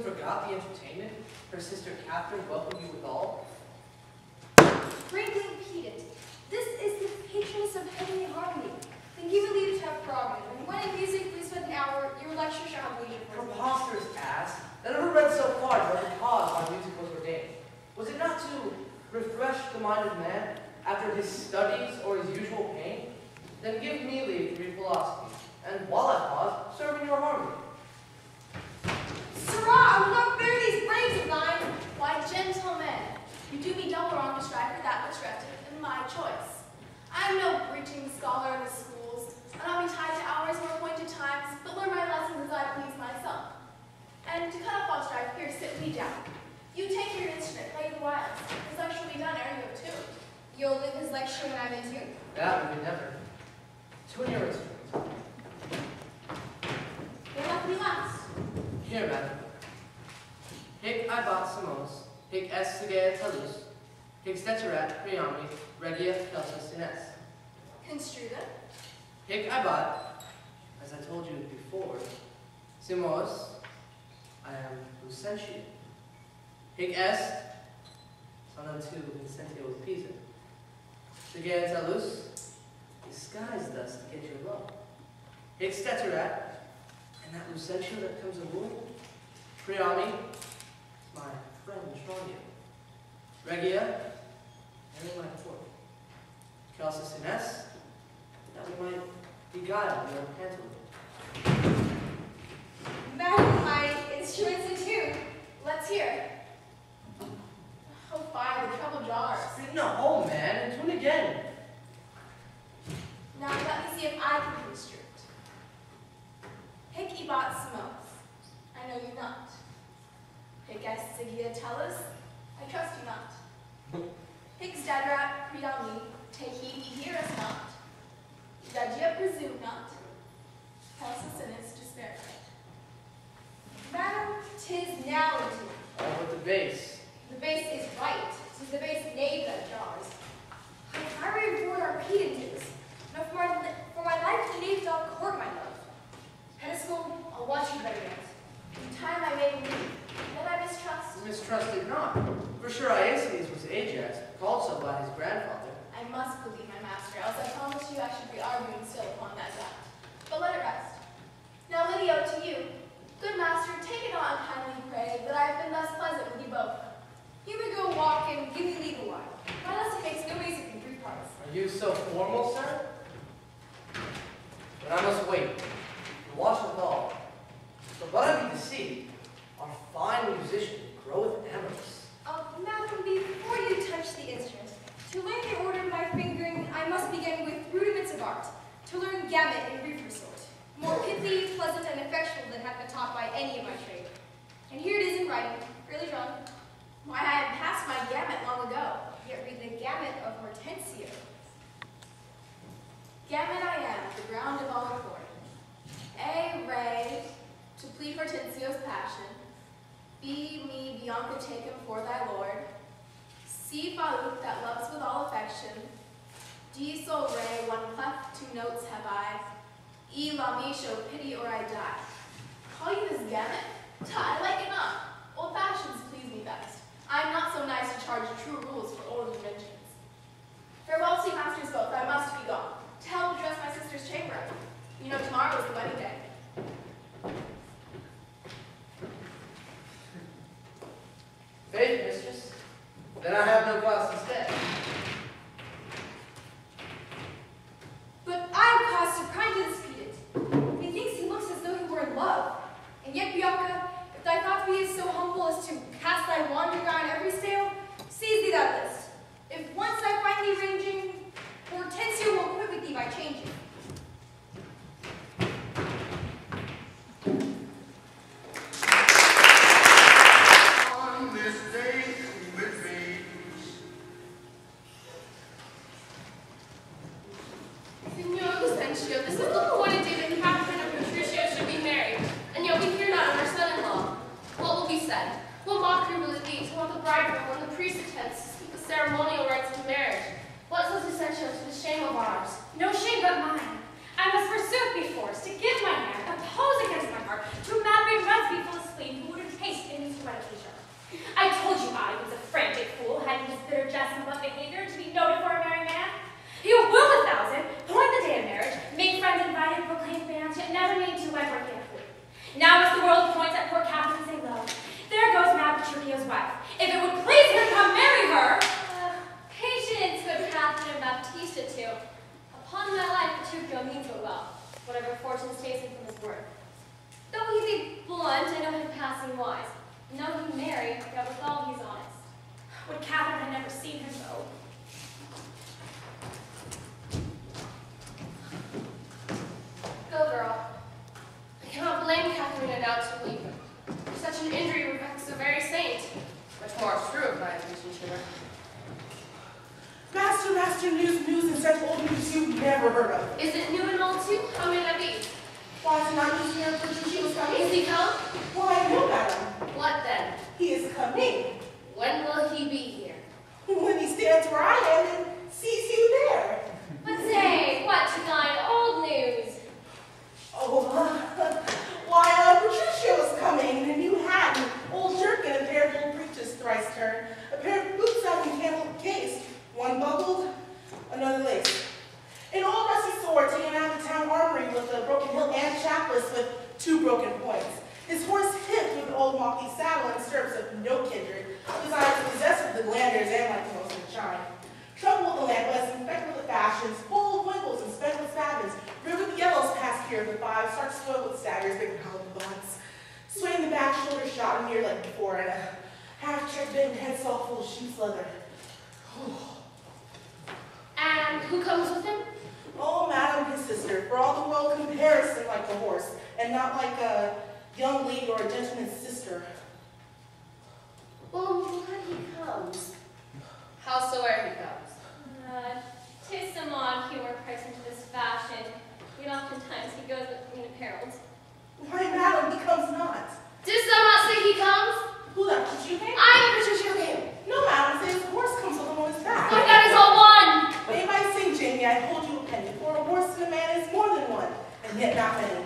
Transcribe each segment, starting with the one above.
forgot the entertainment her sister Catherine welcomed you with all? Frankly repeated, this is the patroness of heavenly harmony. Then give me leave to have prerogative, and when in music please spend an hour, your lecture shall have leisure for me. Preposterous ass! That never read so far as the cause why music was ordained. Was it not to refresh the mind of man after his studies or his usual pain? Then give me leave to read philosophy, and while I pause, serve in your harmony. Sirrah, I will not bear these braves of thine. Why, gentlemen, you do me double wrong to strive for that which rested in my choice. I am no preaching scholar in the schools, and I'll be tied to hours or appointed times, but learn my lessons as I please myself. And to cut off all strife, here, sit me down. You take your instrument, play the whiles, as I shall be done ere you too. You'll live his lecture when I'm in tune? That would be never. Tune your instrument. You're left me last. Here, madam. Hic ibat samos, hic est sagea talus, hic steterat priami, regia celsus ines. Construe them. Hic ibat, as I told you before, simos, I am Lucentio. Hic est, son unto Vincentio of Pisa. Sagea talus, disguised thus to get your love. Hic steterat, and that Lucentio that comes a wooing, priami, my friend Shrew. Regia, and my court. Celsus ines, that we might beguile your pantaloon. Madam, my instruments in tune. Let's hear. Oh, fine, the trouble jars. Spit in a hole, man, and tune again. Now let me see if I can construe it. Hic ibat samos. I know you not. Hic est sagea talus. I trust you not. Hic steterat priami. Take heed ye hear us not. Regia presume not. Celsus ines despair not. Madam, 'tis now in tune. All but the bass. The bass is right. 'Tis the bass knave that jars. I reward our pedances. No, for my life the knave doth court my love. Pedestal, I'll watch you better yet. In time I may believe, yet I mistrust. Mistrusted not. For sure Iaces was Ajax, called so by his grandfather. I must believe my master, else I promise you I should be arguing still upon that fact. But let it rest. Now, Lydio, to you. Good master, take it on, kindly pray, that I have been thus pleasant with you both. You may go walk and give me leave a while. My lesson makes no music in 3 parts. Are you so formal, sir? But I must wait. To watch withal. But what I be deceived, our fine musician groweth amorous. Madam, before you touch the instrument, to learn the order of my fingering, I must begin with rudiments of art, to learn gamut and reefer sort, more pithy, pleasant, and effectual than hath been taught by any of my trade. And here it is in writing, early drawn. Why, I have passed my gamut long ago. Yet read the gamut of Hortensio. Gamut I am, the ground of all accord. A, re, to plead Hortensio's passion. B, me, Bianca taken for thy lord. C, faute, that loves with all affection. D, sol, re, one clef, 2 notes have I. E, la, me, show pity or I die. Call you this gamut? I like it not. Old fashions please me best. I am not so nice to charge true rules for old inventions. Farewell to you masters both, I must be gone. To help address my sister's chamber. You know tomorrow is the wedding day. Faith, mistress. Then I have no cause instead. But I have cause to pride to dispute it. Methinks he looks as though he were in love. And yet, Bianca, if thy thought be so humble as to cast thy wandering eye on every sail, seize thee that list. If once I find thee ranging, Hortensio will quit with thee by changing. On this day with me. Signor Lucentio, this is the appointed day that Catherine and Patricio should be married, and yet we hear not of our son-in-law. What will be said? What mockery will it be to want the bridegroom and the priest attends to speak the ceremonial rites of marriage? What says Lucentio to the shame of ours? No shame but mine. I must forsooth be forced to give my hand, oppose against my heart, to a mad brave Rusby full of spleen who would have taste in Would Catherine had never seen him, though. Go, girl. I cannot blame Catherine now to leave him. Such an injury reflects a very saint. Much more true of my attention to her. Master, news, and such old news you've never heard of. Is it new and old too? How may that be? Why is it not news here for she was coming? Is he come? Why, no, madam. What then? He is coming. When will he be here? When he stands where I am and sees you there. But say, what to thine old news? Oh, why, Patricia was coming in a new hat, an old jerkin, a pair of old breeches thrice turned, a pair of boots out in candle cased, one buckled, another laced. An old rusty sword taken out of the town armory with a broken hilt and chapless with 2 broken points. His horse hipped with an old mocky saddle and stirrups of no kindred, besides possessed with the glanders and like the most of the shine. Trouble with the lamp, infected with the fashions, full of winkles and spent with spavins, ribbed with yellows past here of the 5, stark spoiled with staggers, big hollow bonds. Swaying the back, shoulder shot, and near like before, and a half-checked bitten head saw full of sheep's leather. And who comes with him? Oh, madam, his sister, for all the world comparison like the horse, and not like a young lady or a gentleman's sister. Well, when he comes. Howsoever he comes. 'Tis some odd humor priced into this fashion. Yet oftentimes he goes with clean apparel. Why, madam, he comes not. Didst thou not say he comes? Who that, Patricia came? I am Patricia who came. No, madam, say his horse comes with him on his back. But that is all one. They might sing, Jamie, I hold you a penny, for a horse and a man is more than one, and yet not many.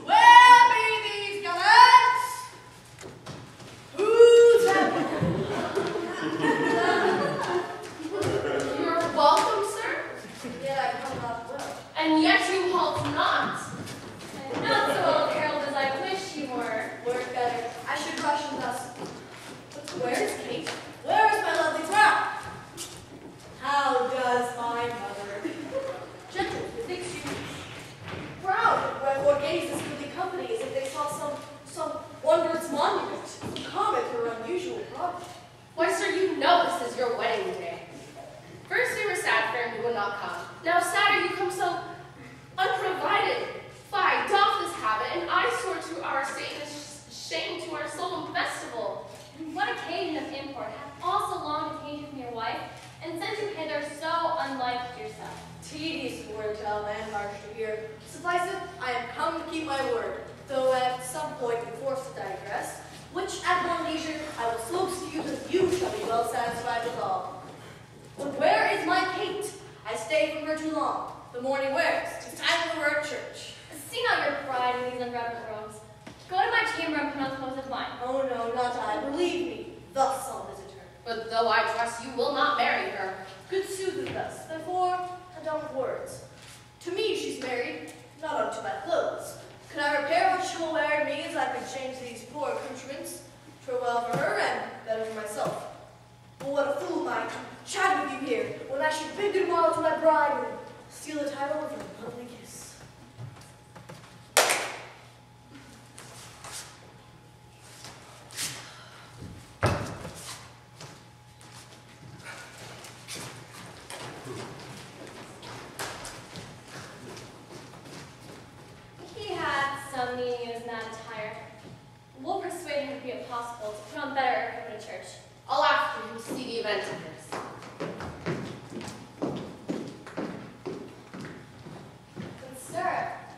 Where be these gallants? Who's that? You're welcome, sir. Yet I come not well. And yet you halt not. And not so old herald as I wish you were. Word better. I should rush and thus. But where is Kate? Where is my lovely trap? How does my mother? Gentle, methinks you proud, wherefore gaze this goodly company as if they saw some wondrous monument, comet or unusual project. Why, sir, you know this is your wedding day. First you were sad for him who would not come. Now sadder you come so unprovided. Fie, doff this habit, and I swore to our state is shame to our solemn festival. And what occasion of import hath also long detained you from your wife, and sent you hither so unlike yourself? Tedious word to tell, and harsh to hear. Suffice it, I am come to keep my word, though at some point be forced to digress, which at one leisure I will so excuse that you shall be well satisfied with all. But where is my Kate? I stay from her too long. The morning wears. 'Tis time for her at church. See not your pride in these unreverent robes. Go to my chamber and put on clothes of mine. Oh no, not I. Believe me, thus I'll visit her. But though I trust you will not marry her. Good sooth thus, therefore, a dumb words. To me she's married, not unto my clothes. Could I repair what she will wear to me as I could change these poor accoutrements? 'Twere well for her and better for myself. But what a fool am I to chat with you here, when I should bid good morrow to my bride and steal the title of your lovely kiss. He had some meaning in his mad attire. We'll persuade him if be it possible to put on better and go to church. I'll after you see the event of this. But sir,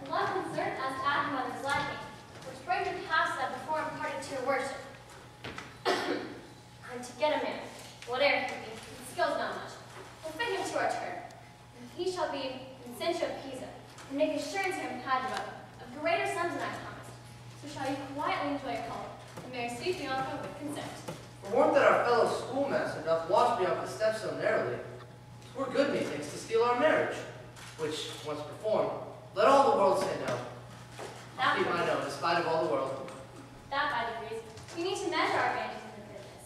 one concern as to act on his liking, which brings to pass that before imparted to your worship. And to get a man, whate'er he be, his skills not much, will fit him to our turn. And he shall be in Centro of Pisa, and make assurance here in Padua of greater sums than I promised. So shall you quietly enjoy your calling, and marry sweet Bianca with consent. For warned that our fellow schoolmaster doth watch me up the steps so narrowly, 'twere good, methinks, to steal our marriage, which, once performed, let all the world say no. That Keep my no, despite of all the world. That by degrees, we need to measure our advantages in the business.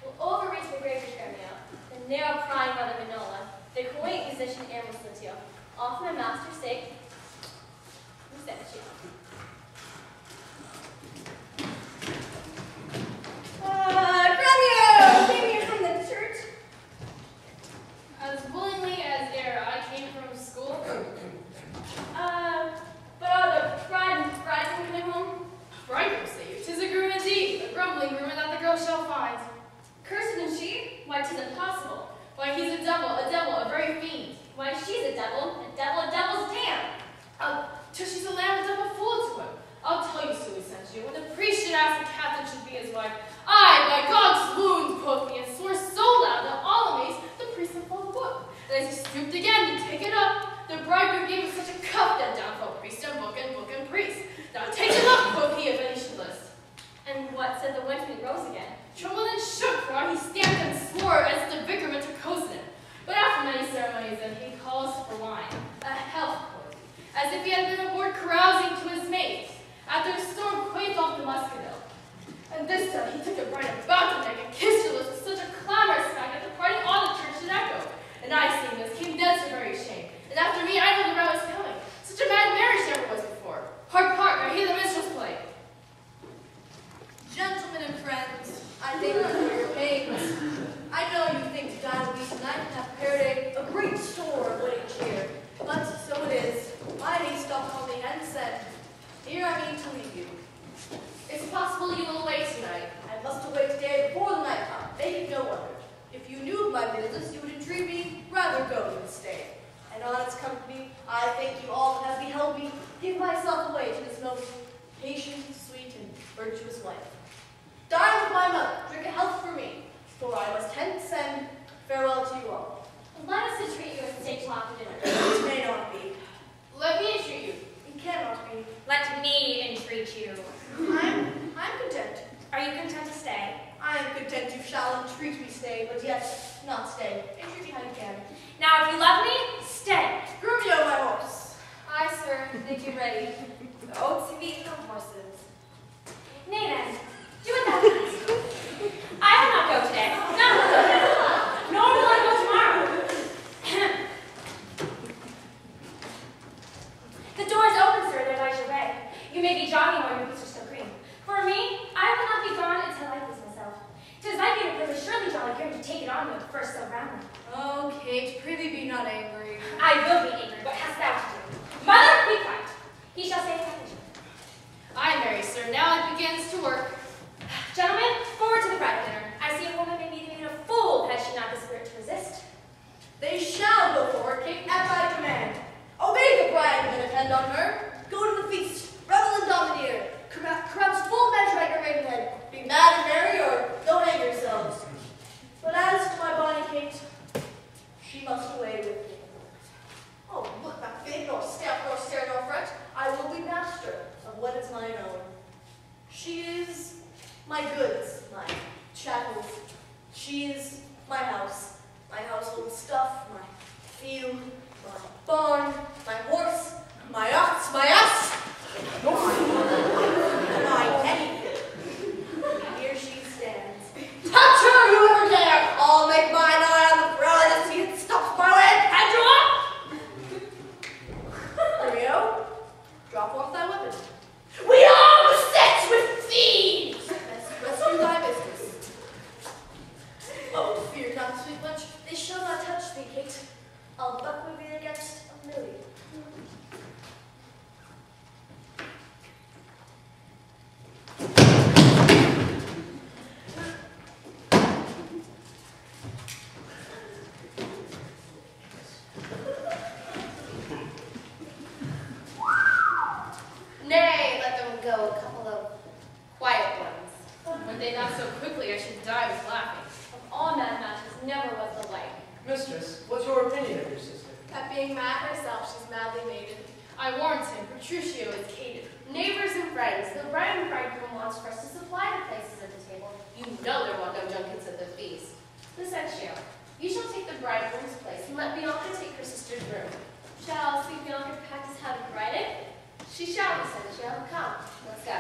We'll overreach the great Gremio, the narrow prying by the Manola, the quaint musician Ermositio, all for my master's sake. Who sent you? Gremio! Came here from the shall find. Cursed and she? Why, 'tis impossible. Why, he's a devil, a very fiend. Why, she's a devil's dam. Till she's a lamb, the devil fooled to him. I'll tell you, Sue sent you. When the priest should ask the captain should be his wife, I, by God's wound, quoth me, and swore so loud that all amazed the priest had pulled the book. And as he stooped again to take it up, the bridegroom gave him such a cuff that down fell priest and book and priest. Now take it up, quoth he, if any should list. And what said the wench when he rose again? Trembled and shook, for he stamped and swore as the vicar meant to cozen him. But after many ceremonies, then he calls for wine, a health, quoth he, as if he had been aboard carousing to his mates. After the storm quaked off the muscadel. And this time he took a bride about the neck and kissed her lips with such a clamorous smack that the party all the church did echo. And I, seeing this, came thence for very shame. And after me, I know the round was coming. Such a mad marriage never was before. Hark, hark, I hear the minstrels play. Gentlemen and friends, I thank you for your pains. I know you think to dine with me tonight and have prepared a great store of wedding cheer. But so it is. My niece doth call me hence, and here I mean to leave you. It's possible you will away tonight. I must away today before the night come, making no other. If you knew of my business, you would entreat me rather go than stay. And on its company, I thank you all that have beheld me give myself away to this most patient, sweet, and virtuous wife. Dine with my mother, drink a health for me, for I must hence, and farewell to you all. Let us entreat you as state talk for dinner. It may not be. Let me entreat you. It cannot be. Let me entreat you. I'm content. Are you content to stay? I am content you shall entreat me stay, but yet not stay. Entreat me how you can. Now, if you love me, stay. Grumio, my horse. Aye, sir, make you ready. The oats have eaten the horses. Nay then, do it that night. I will not go today. No. Nor will I go tomorrow. The door is open, sir, there lies your way. You may be jogging while your boots are still green. For me, I will not be gone until I please myself. 'Tis my fate to surely jolly grim to take it on with first so roundly. Oh, Kate, prithee be not angry. I will be angry. What hast thou to do? Mother, be quiet. He shall say nothing. Aye, Mary, sir, now it begins to work. Gentlemen, forward to the bridal dinner. I see a woman may be made a fool had she not the spirit to resist. They shall go forward, Kate, at thy command. Obey the bride and attend on her. Go to the feast, revel and domineer. Carouse full measure at your maidenhead. Be mad and merry, or don't hang yourselves. But as to my bonny Kate, she must away with me. Oh, look back, big, nor stamp, nor stare, nor fret. I will be master of what is mine own. She is my goods, my chattels. She is my house, my household stuff, my field, my barn, my horse, my ox, my ass, my anything. And here she stands. Touch her, whoever dare! I'll make mine eye on the ground to see it stops my way and head you up! Rio, drop off thy weapon. We are beset with thieves! Let's do thy business. Oh, fear not, sweet wench. They shall not touch thee, Kate. I'll buck with thee against a million. Nay, let them go, a couple of quiet ones. When they not so quickly, I should die with laughing. Of all mad matches, never was the like. Mistress, what's your opinion of your sister? At being mad herself, she's madly mated. I warned him, Petruchio is cated. Neighbors and friends, the bride and bridegroom wants for us to supply the places at the table. You know there want no junkets at the feast. Lucentio, you shall take the bridegroom's place and let Bianca take her sister's room. Shall sweet Bianca practice how to bride it? She shall, Lucentio. Come, let's go.